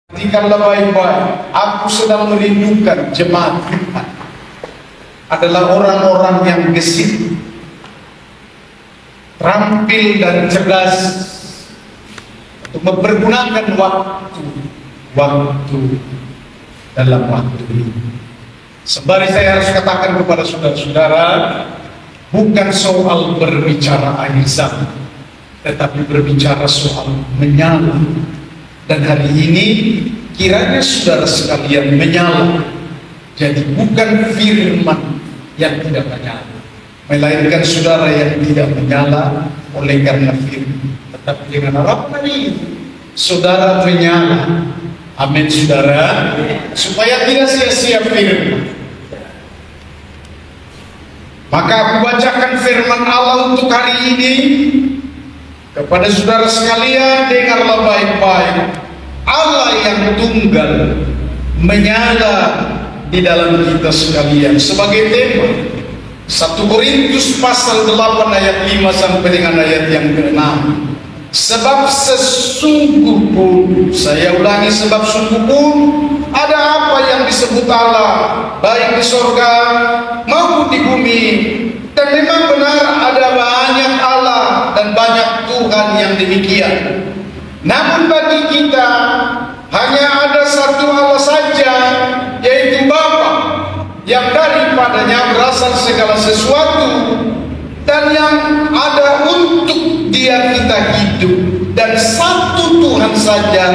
Perhatikanlah baik-baik. Aku sedang merindukan jemaat Tuhan adalah orang-orang yang gesit, terampil dan cerdas untuk mempergunakan waktu dalam waktu ini. Sembari saya harus katakan kepada saudara-saudara, bukan soal berbicara akhir zaman, tetapi berbicara soal menyala. Dan hari ini kiranya saudara sekalian menyala. Jadi bukan firman yang tidak menyala, melainkan saudara yang tidak menyala oleh karena firman, tetapi dengan harapan ini saudara menyala. Amin saudara, supaya tidak sia-sia firman. Maka aku bacakan firman Allah untuk hari ini kepada saudara sekalian. Dengarlah baik-baik. Allah yang tunggal menyala di dalam kita sekalian. Sebagai tema 1 Korintus pasal 8 ayat 5 sampai dengan ayat yang ke-6. Sebab sesungguh pun, saya ulangi, sebab sungguh pun ada apa yang disebut Allah, baik di surga maupun di bumi. Dan memang benar ada banyak Allah dan banyak Tuhan yang demikian. Namun bagi kita hanya ada satu Allah saja, yaitu Bapa, yang daripadanya berasal segala sesuatu dan yang ada untuk Dia kita hidup, dan satu Tuhan saja,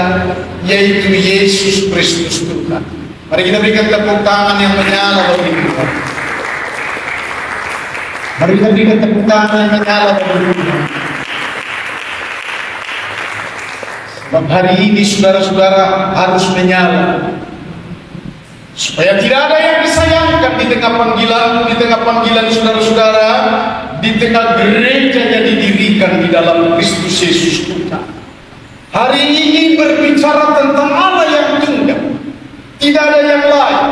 yaitu Yesus Kristus Tuhan. Mari kita berikan tepuk tangan yang menyala bagi Tuhan. Mari kita berikan tepuk tangan yang menyala bagi Tuhan. Sebab hari ini saudara-saudara harus menyala, supaya tidak ada yang disayangkan di tengah panggilan saudara-saudara, di tengah gereja yang didirikan di dalam Kristus Yesus Tuhan. Hari ini berbicara tentang Allah yang tunggal, tidak ada yang lain.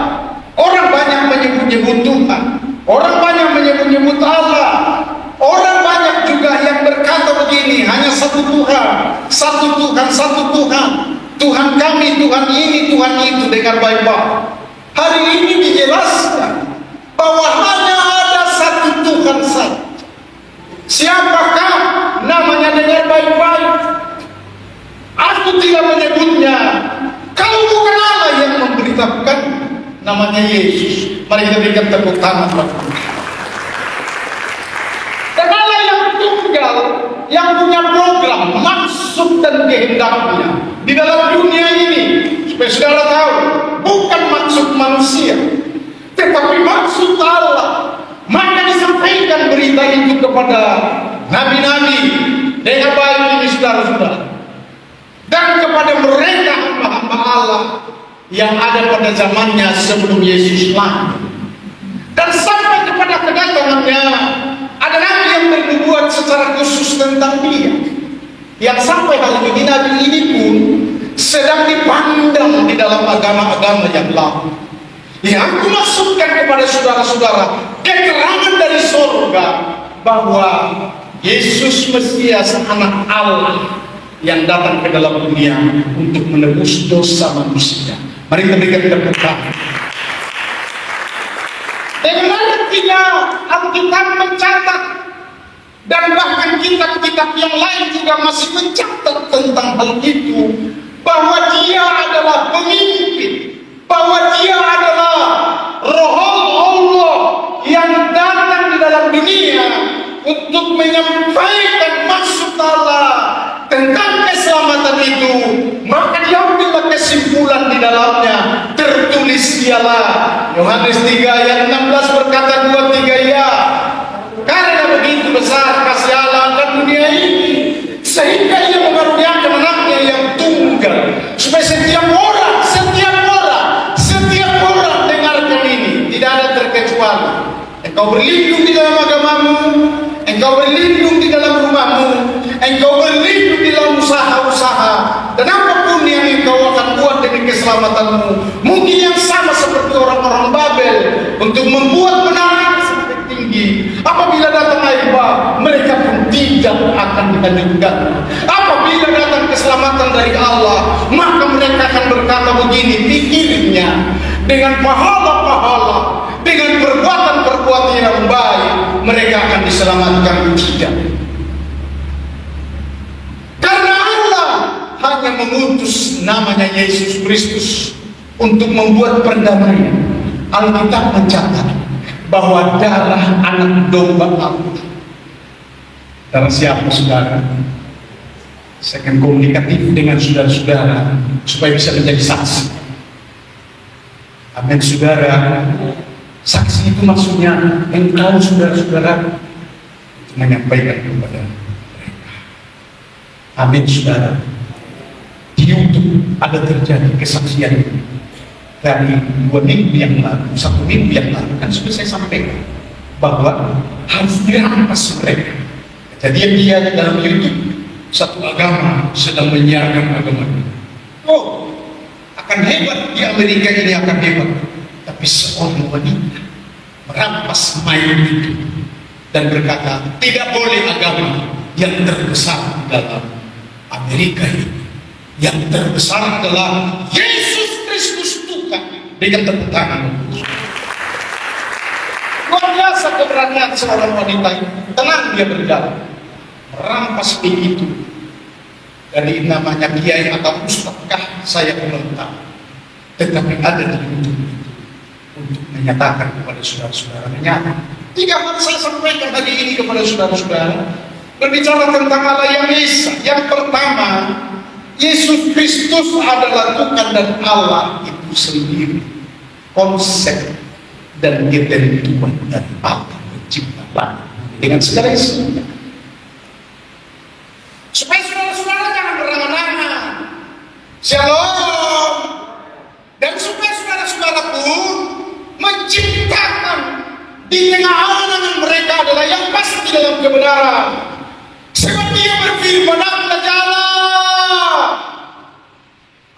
Orang banyak menyebut-nyebut Tuhan, orang banyak menyebut-nyebut Allah, orang banyak juga yang berkata begini, hanya satu Tuhan, satu Tuhan, satu Tuhan, Tuhan kami, Tuhan ini, Tuhan itu. Dengar baik-baik. Hari ini dijelaskan bahwa hanya ada satu Tuhan saja. Siapakah namanya? Dengar baik-baik. Aku tidak menyebutnya. Kalau bukan Allah yang memberitahukan, namanya Yesus. Mari kita berikan tepuk tangan. Dan Allah yang tunggal, yang punya program, maksud dan kehendaknya di dalam dunia ini, supaya saudara tahu, bukan maksud manusia, tetapi maksud Allah. Maka disampaikan berita itu kepada nabi-nabi dengan baik ini saudara-saudara, dan kepada mereka hamba-hamba Allah yang ada pada zamannya sebelum Yesus lahir, dan sampai kepada kedatangannya ada nabi yang bernubuat secara khusus tentang Dia, yang sampai hari ini nabi ini pun sedang dipandang di dalam agama-agama yang lain. Yang aku maksudkan kepada saudara-saudara, keterangan dari surga bahwa Yesus Mesias anak Allah yang datang ke dalam dunia untuk menebus dosa manusia. Mari kita berikan tepuk tangan. Dengan artinya Alkitab mencatat, dan bahkan kitab-kitab yang lain juga masih mencatat tentang hal itu, bahwa Dia adalah pemimpin, bahwa Dia adalah Roh Allah yang datang di dalam dunia untuk menyampaikan maksud Allah tentang keselamatan itu. Maka diambillah kesimpulan di dalamnya. Tertulis dialah, Yohanes 3 ayat 16 berkata 2-3, ya, karena begitu besar kasih Allah akan dunia ini, sehingga Ia mengaruniakan anaknya yang tunggal, supaya setiap orang dengarkan ini, tidak ada terkecuali. Engkau berlindung di dalam agamamu, engkau berlindung di dalam rumahmu, engkau berlindung di dalam usaha-usaha, dan apapun yang engkau akan buat demi keselamatanmu. Mungkin yang sama seperti orang-orang Babel, untuk membuat menara sampai tinggi. Apabila datang air bah, mereka pun tidak akan dilanjutkan. Apabila datang keselamatan dari Allah, maka mereka akan berkata, berkata begini, pikirnya dengan pahala-pahala, dengan perbuatan-perbuatan yang baik, mereka akan diselamatkan. Tidak. Karena Allah hanya mengutus namanya Yesus Kristus untuk membuat perdamaian. Alkitab mencatat bahwa darah anak domba Allah. Darah siapa, saudara? Saya akan komunikatif dengan saudara-saudara supaya bisa menjadi saksi. Amin, saudara. Saksi itu maksudnya engkau, saudara-saudara, untuk menyampaikan kepada mereka. Amin, saudara. Di YouTube ada terjadi kesaksian dari 2 minggu yang lalu, 1 minggu yang lalu, kan sudah saya sampaikan bahwa harus dirampas mereka. Kejadian dia dalam YouTube, satu agama sedang menyiarkan agama. Oh, akan hebat di Amerika ini, akan hebat. Tapi seorang wanita merampas mic itu dan berkata, tidak boleh agama yang terbesar dalam Amerika ini. Yang terbesar adalah Yesus Kristus Tuhan. Dengan tepuk tangan. Luar biasa keberanian seorang wanita itu. Tenang dia berjalan, merampas mic itu. Dari namanya kiai atau ustadzkah saya belum tahu, tetapi ada di YouTube untuk menyatakan kepada saudara-saudaranya. 3 hal saya sampaikan hari ini kepada saudara-saudara, berbicara tentang Allah yang Esa. Yang pertama, Yesus Kristus adalah Tuhan dan Allah itu sendiri. Konsep dan ketentuan dan Allah menciptakan dengan segala isinya. Supaya saudara-saudara jangan berangan-angan. Shalom. Dan supaya saudara-saudara pun menciptakan di tengah angan mereka adalah yang pasti dalam kebenaran. Sebab dia berfirman, akulah jalan,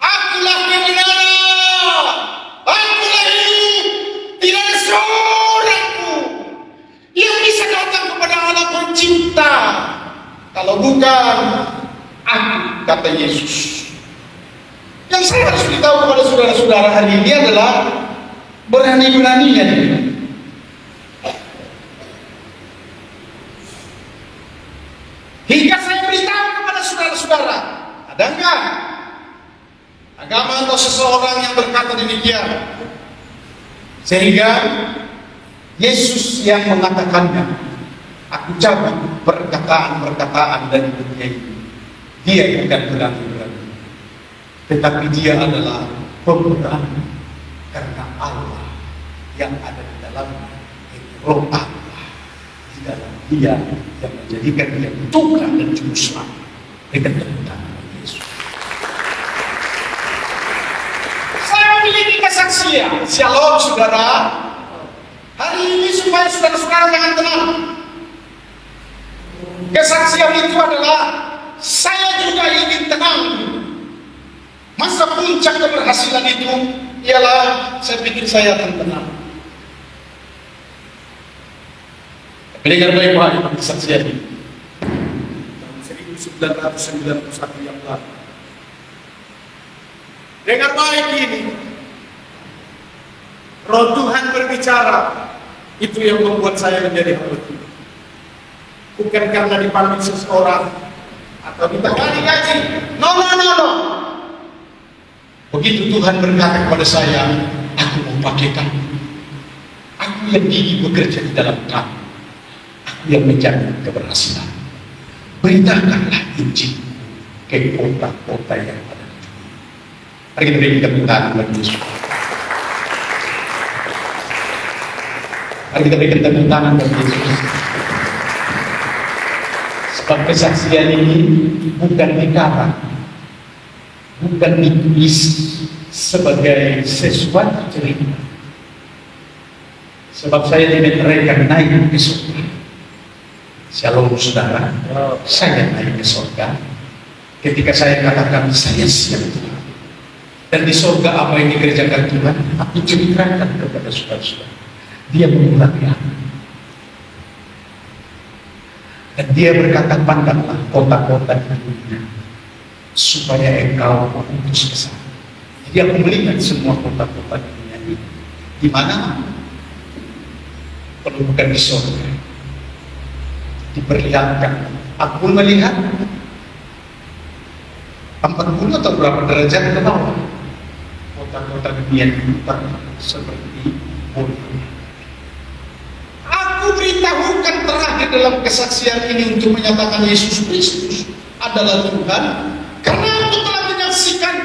akulah kebenaran, akulah hidup. Tidak ada seorang pun yang bisa datang kepada Allah pencipta kalau bukan aku, kata Yesus. Yang saya harus beritahu kepada saudara-saudara hari ini adalah berani-beraninya dia. Hingga saya beritahu kepada saudara-saudara, ada enggak agama atau seseorang yang berkata demikian? Sehingga Yesus yang mengatakannya, aku cabut perkataan-perkataan dari dunia ini. Dia bukan berani-berani, tetapi dia adalah pemberani. Karena Allah yang ada di dalamnya, roh Allah di dalam dia yang menjadikan dia Tuhan dan Juru Selamat. Dengan tentang Yesus, saya memiliki kesaksian. Shalom, saudara. Hari ini supaya saudara-saudara jangan tenang. Kesaksian itu adalah saya juga ingin tenang. Masa puncak keberhasilan itu ialah saya pikir saya akan tenang. Dengar baik-baik kesaksian ini. Tahun 1991 yang lalu. Dengar baik ini. Roh Tuhan berbicara. Itu yang membuat saya menjadi hamba Tuhan. Bukan karena dipanggil seseorang atau ditawari gaji. No. Begitu Tuhan berkata kepada saya, aku mau pakai kamu. Aku yang gigih bekerja di dalam kamu. Aku yang menjaga keberhasilan. Beritakanlah Injil ke kota-kota yang ada di dunia. Mari kita berikan tepuk tangan bagi Yesus. Mari kita berikan tepuk tangan bagi Yesus. Sebab kesaksian ini bukan dikarang, bukan ditulis sebagai sesuatu cerita. Sebab saya dimenteraikan naik ke surga. Shalom, saudara. Saya naik ke surga ketika saya katakan saya siap Tuhan. Dan di surga apa yang dikerjakan Tuhan, aku ceritakan kepada saudara-saudara. Dia memulai aku. Dan dia berkata, pandanglah kota-kota di dunia supaya engkau mengutus ke sana. Dia melihat semua kota-kota dunia ini. Di mana? Kalau bukan di surga. Diperlihatkan. Aku melihat 40 atau berapa derajat ke bawah. Kota-kota dunia ini seperti bola. Aku beritahukan terakhir dalam kesaksian ini untuk menyatakan Yesus Kristus adalah Tuhan, karena aku telah menyaksikan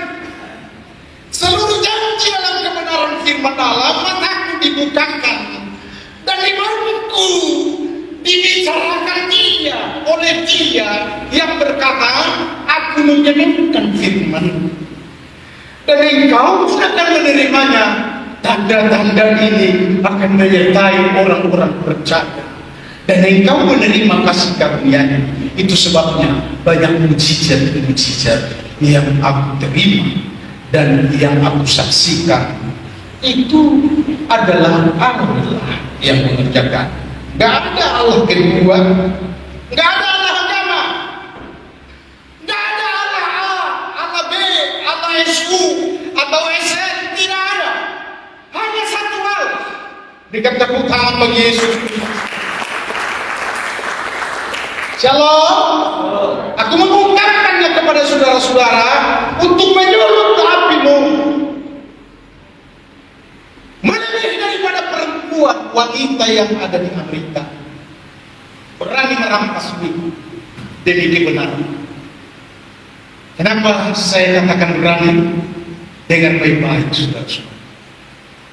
seluruh janji dalam kebenaran firman Allah. Mataku dibukakan dan di bahuku dibicarakan Dia oleh Dia yang berkata, aku menyenangkan firman dan engkau akan menerimanya. Tanda-tanda ini akan menyertai orang-orang percaya dan engkau menerima kasih karunia. Itu sebabnya banyak mujizat-mujizat yang aku terima dan yang aku saksikan. Itu adalah Allah yang mengerjakan. Gak ada Allah kedua, gak ada Allah agama, gak ada Allah A, Allah B, Allah SU atau SN, tidak ada. Hanya satu hal. Berikan tepuk tangan bagi Yesus. Shalom. Aku mengungkapkannya kepada saudara-saudara untuk menyulut apimu. Melebihi daripada perempuan wanita yang ada di Amerika berani merampas demi kebenaran. Kenapa saya katakan berani? Dengan baik-baik, saudara-saudara.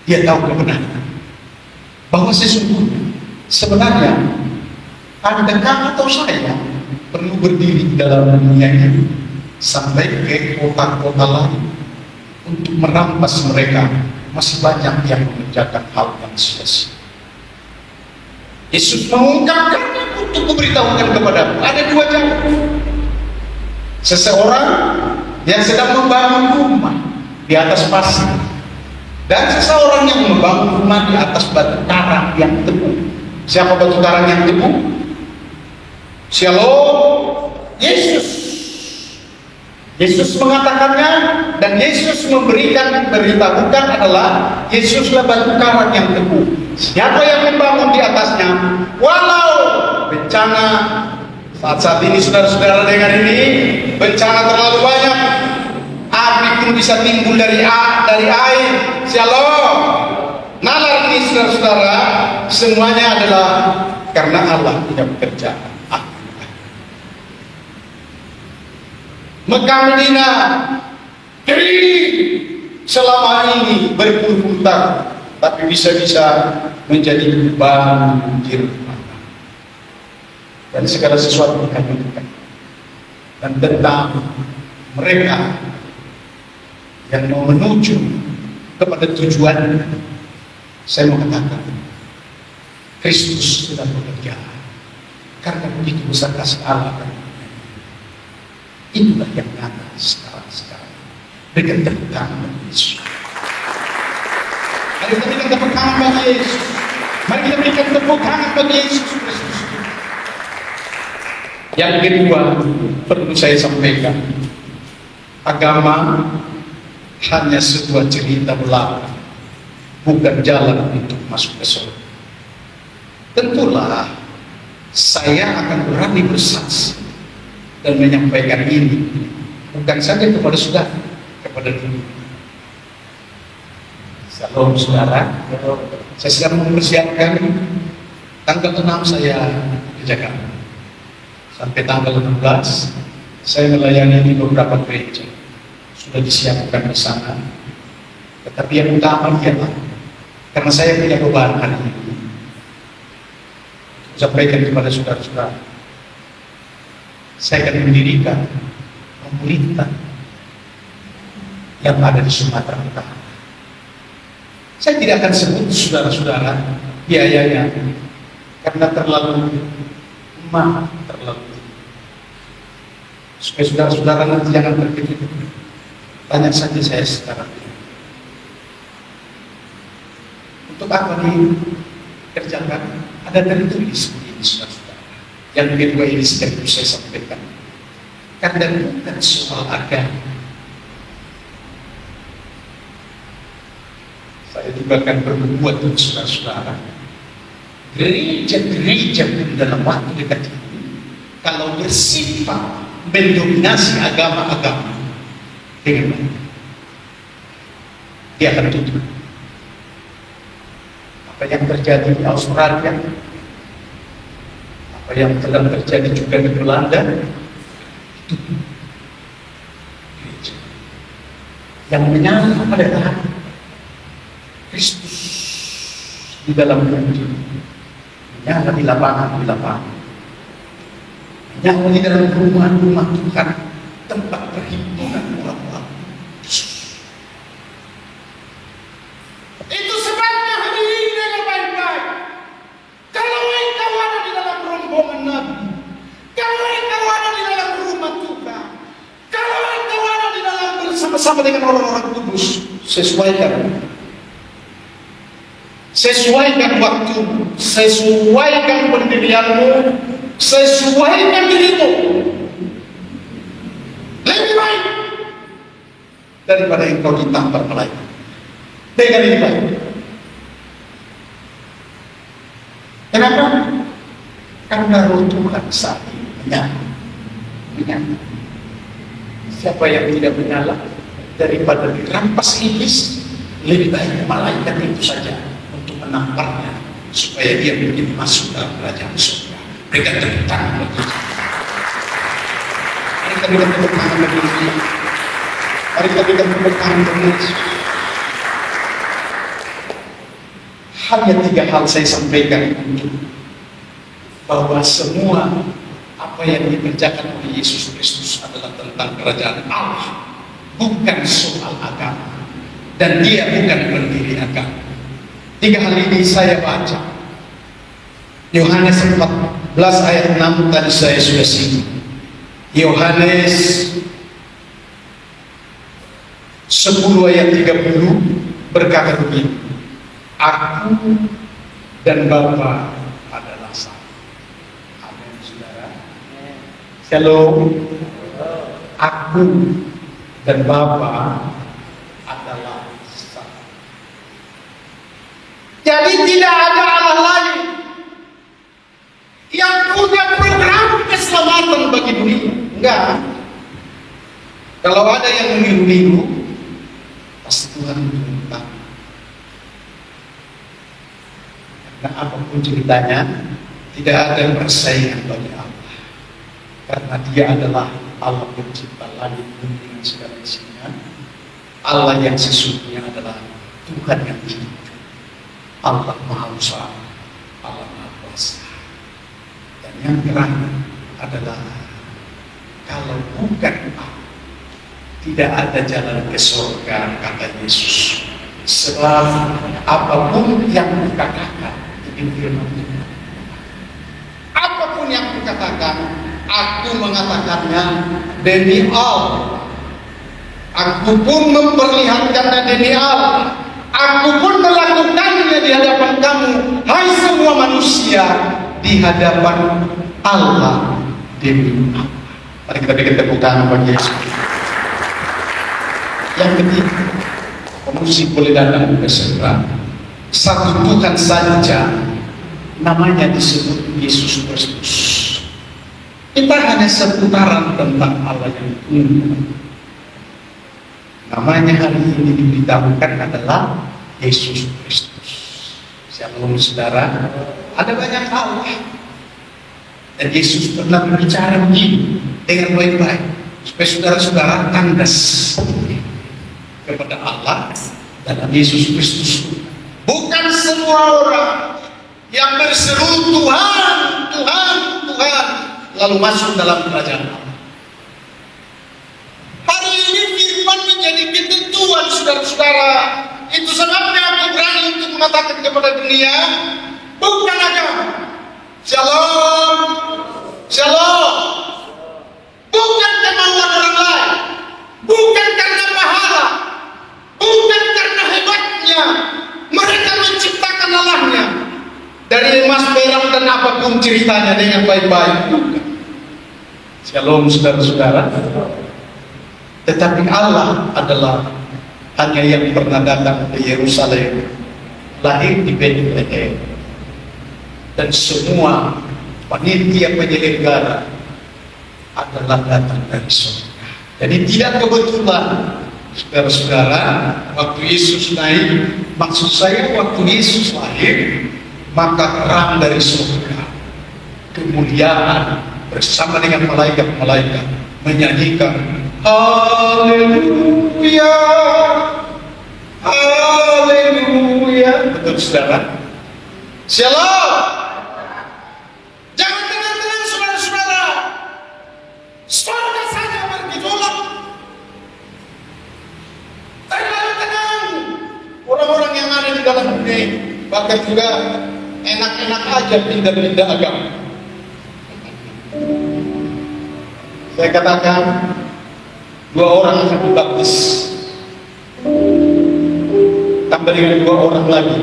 Dia tahu kebenaran bahwa sebenarnya Anda atau saya perlu berdiri dalam dunia ini sampai ke kota-kota lain untuk merampas mereka. Masih banyak yang mengerjakan hal yang sia-sia. Yesus mengungkapkannya untuk memberitahukan kepadamu. Ada dua jalan. Seseorang yang sedang membangun rumah di atas pasir, dan seseorang yang membangun rumah di atas batu karang yang teguh. Siapa batu karang yang teguh? Shalom. Yesus. Yesus mengatakannya, dan Yesus beritahukan adalah Yesuslah batu karang yang teguh. Siapa yang membangun di atasnya, walau bencana saat ini saudara-saudara dengar ini, bencana terlalu banyak, api pun bisa timbul dari air. Shalom. Nalar ini saudara-saudara, semuanya adalah karena Allah tidak bekerja. Mekah Medina kering selama ini berpuluh-puluh tahun, tapi bisa-bisa menjadi banjir dan segala sesuatu dikabulkan. Dan tentang mereka yang mau menuju kepada tujuan, saya mau katakan Kristus sudah bekerja, karena begitu besar kasih Allah. Itulah yang nyata sekarang. Berikan tepuk tangan bagi Yesus. Mari kita berikan tepuk tangan bagi Yesus. Mari kita berikan tepuk tangan bagi Yesus Kristus. Yang kedua perlu saya sampaikan, agama hanya sebuah cerita belaka, bukan jalan untuk masuk ke surga. Tentulah saya akan berani bersaksi dan menyampaikan ini bukan saja kepada saudara, kepada dunia. Shalom saudara, saya sedang mempersiapkan tanggal 6 saya ke Jakarta. Sampai tanggal 16 saya melayani di beberapa gereja. Sudah disiapkan di sana. Tetapi yang utama ialah karena saya punya beban hari ini, sampaikan kepada saudara-saudara, saya akan mendirikan pemerintah yang ada di Sumatera Utara. Saya tidak akan sebut saudara-saudara biayanya karena terlalu mahal, terlalu tinggi. Supaya saudara-saudara nanti jangan terkejut. Tanya saja saya sekarang. Untuk apa dikerjakan? Ada tertulis begini, saudara. Yang kedua ini sedang saya sampaikan, karena bukan soal agama, Saya juga akan berbuat untuk saudara-saudara. Gereja-gereja dalam waktu dekat ini, kalau bersifat mendominasi agama-agama dengan baik, dia akan tutup. Apa yang terjadi di Australia, apa yang telah terjadi juga di Belanda, tutup. Gereja yang menyala pada Tuhan Kristus di dalam gereja, menyala di lapangan, menyala di dalam rumah-rumah Tuhan, tempat perhimpunan orang-orang. Itu sebabnya hari ini dengan baik-baik. Kalau engkau ada di dalam rombongan Nabi, kalau engkau ada di dalam rumah Tuhan, kalau engkau ada di dalam bersama-sama dengan orang-orang kudus, sesuaikan waktu, sesuaikan pendirianmu, sesuaikan dirimu. Lebih baik daripada engkau ditampar malaikat. Dengan ini baik. Kenapa? Karena roh Tuhan saat ini menyala. Siapa yang tidak menyala daripada dirampas iblis, lebih baik malaikat itu saja untuk menamparnya supaya dia menjadi masuk dalam kerajaan surga. Mereka tepuk tangan bagi Mari kita tepuk tangan bagi Yesus. Mari kita tepuk tangan bagi Yesus. Hanya 3 hal saya sampaikan untuk bahwa semua apa yang dikerjakan oleh Yesus Kristus adalah tentang kerajaan Allah, bukan soal agama, dan dia bukan pendiri agama. 3 hal ini saya baca. Yohanes 14 ayat 6 tadi saya sudah singgung. Yohanes 10 ayat 30 berkata begini, Aku dan Bapa adalah satu. Amin, saudara. Shalom. Aku dan Bapa adalah satu. Jadi tidak ada Allah lain yang punya program keselamatan bagi dunia. Enggak. Kalau ada yang meniru-niru, pasti Tuhan menentang. Karena apapun ceritanya, tidak ada persaingan bagi Allah. Karena dia adalah Allah pencipta langit bumi dengan segala isinya. Allah yang sesungguhnya adalah Tuhan yang hidup. Allah Maha Besar, Allah Maha Kuasa. Dan yang terakhir adalah kalau bukan Allah, tidak ada jalan ke surga, kata Yesus. Sebab apapun yang dikatakan, apapun yang dikatakan, aku mengatakannya demi Allah. Aku pun memperlihatkannya demi Allah. Aku pun melakukannya di hadapan kamu, hai semua manusia, di hadapan Allah demi Allah. Mari kita berikan tepuk tangan bagi Yesus. Yang ketiga, musik boleh datang ke segera. Satu Tuhan saja, namanya disebut Yesus Kristus. Kita hanya seputaran tentang Allah yang tunggal. Namanya hari ini diberitahukan adalah Yesus Kristus. Shalom saudara, ada banyak Allah. Dan Yesus pernah berbicara begini dengan baik-baik, supaya saudara-saudara tandas kepada Allah dalam Yesus Kristus. Bukan semua orang yang berseru Tuhan, Tuhan, Tuhan lalu masuk dalam kerajaan Allah. Hari ini firman menjadi ketentuan saudara-saudara. Itu sebabnya aku berani untuk mengatakan kepada dunia, bukan agama. Shalom, shalom. Bukan kemauan orang lain, bukan karena pahala, bukan karena hebatnya mereka menciptakan Allahnya dari emas, perak dan apapun ceritanya dengan baik-baik. Shalom saudara-saudara. Tetapi Allah adalah hanya yang pernah datang ke Yerusalem, lahir di Bethlehem, dan semua panitia penyelenggara adalah datang dari surga. Jadi tidak kebetulan, saudara-saudara, waktu Yesus naik, maksud saya waktu Yesus lahir, maka terang dari surga, kemuliaan bersama dengan malaikat-malaikat menyanyikan haleluya, haleluya. Betul saudara? Shalom. Jangan tenang-tenang saudara-saudara, surga saja bergejolak. Tenang-tenang orang-orang yang ada di dalam dunia, bahkan juga enak-enak aja pindah-pindah agama. Saya katakan 2 orang akan dibaptis, tambah dengan 2 orang lagi.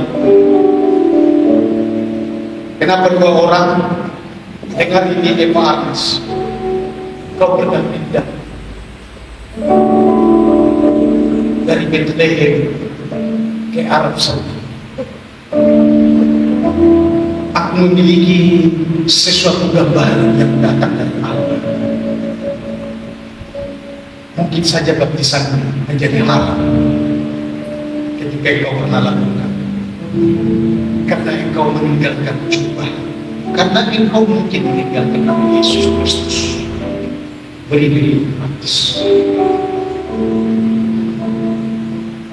Kenapa 2 orang? Dengar ini Eva Arnis, kau pernah pindah dari Bethlehem ke Arab Saudi. Aku memiliki sesuatu gambaran yang datang dari Allah. Mungkin saja baptisan menjadi haram ketika engkau pernah lakukan, karena engkau meninggalkan jubah, karena engkau mungkin meninggalkan Nabi Yesus Kristus. Beri baptis.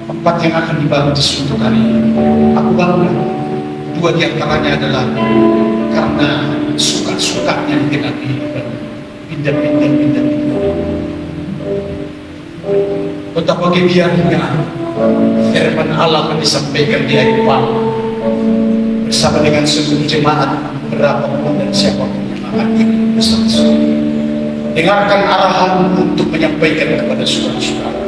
4 yang akan dibaptis untuk hari ini. Aku bangga. 2 di antaranya adalah karena suka-sukanya dengan pindah-pindah. Betapa gebiarnya firman Allah yang disampaikan di hari Palma bersama dengan seluruh jemaat berapapun dan siapapun yang akan ikut bersama. Dengarkan arahan untuk menyampaikan kepada saudara-saudara,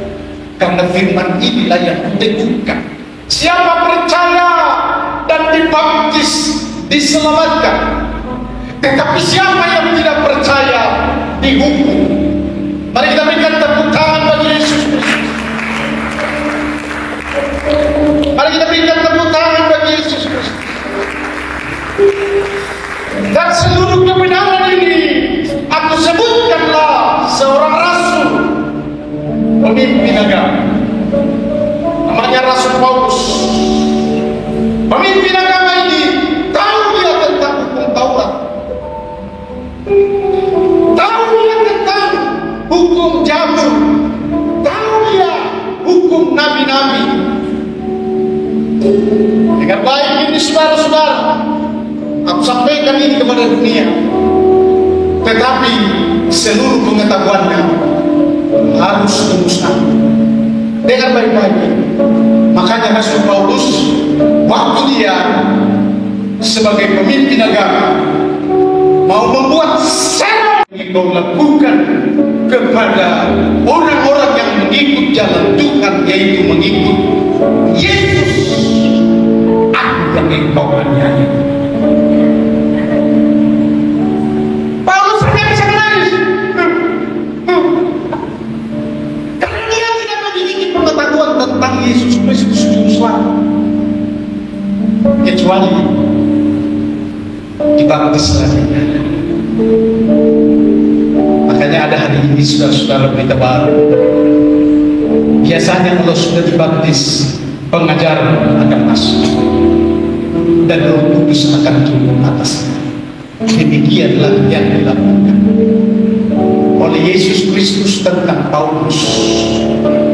karena firman inilah yang diteguhkan. Siapa percaya dan dibaptis diselamatkan, tetapi siapa yang tidak percaya dihukum. Mari kita berikan tepuk tangan bagi Yesus Kristus. Mari kita berikan tepuk tangan bagi Yesus Kristus. Dan seluruh kebenaran ini aku sebutkanlah seorang rasul, pemimpin agama, namanya Rasul Paulus. Pemimpin agama ini tahu dia tentang hukum Taurat, tahu dia tentang hukum Jabur, tahu dia hukum nabi-nabi. Dengan baik ini saudara-saudara, aku sampaikan ini kepada dunia, tetapi seluruh pengetahuannya harus dimusnahkan. Dengan baik-baik. Makanya Rasul Paulus waktu dia sebagai pemimpin agama mau membuat serang yang kau lakukan kepada orang-orang yang mengikut jalan Tuhan, yaitu mengikut Yesus, aku yang engkau aniaya. Paulus hanya bisa menangis karena dia tidak memiliki pengetahuan tentang Yesus Kristus juru selamat, kecuali dibaptis lagi. Makanya ada hari ini saudara-saudara berita baru. Biasanya kalau sudah dibaptis, pengajaran akan masuk dan Roh Kudus akan turun atasnya. Demikianlah yang dilakukan oleh Yesus Kristus tentang Paulus,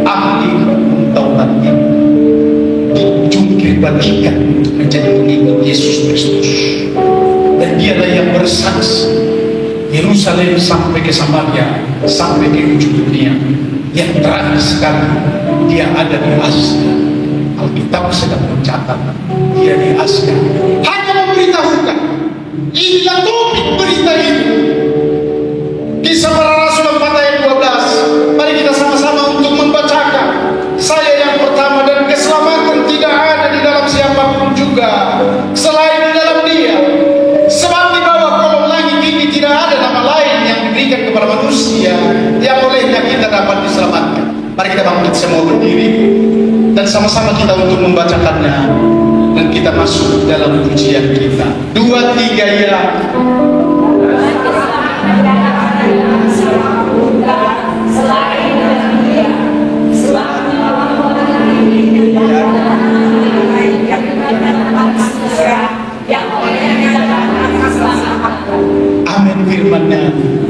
ahli hukum Taurat ini dijungkir bagikan untuk menjadi pengikut Yesus Kristus, dan dialah yang bersaksi Yerusalem sampai ke Samaria, sampai ke ujung dunia. Yang terakhir sekali dia ada di Asia. Alkitab sedang mencatat dia di Asia, hanya memberitahukan. Inilah topik berita ini, Kisah Para Rasul 4 ayat 12. Mari kita sama-sama untuk membacakan. Saya yang pertama, dan keselamatan tidak ada di dalam siapapun juga selain di dalam Dia, sebab di bawah kolong langit ini tidak ada nama lain yang diberikan kepada manusia yang olehnya kita dapat diselamatkan. Mari kita bangkit semua berdiri. dan sama-sama kita untuk membacakannya, dan kita masuk dalam pujian kita. 2, 3 ya. Amin firman-Nya.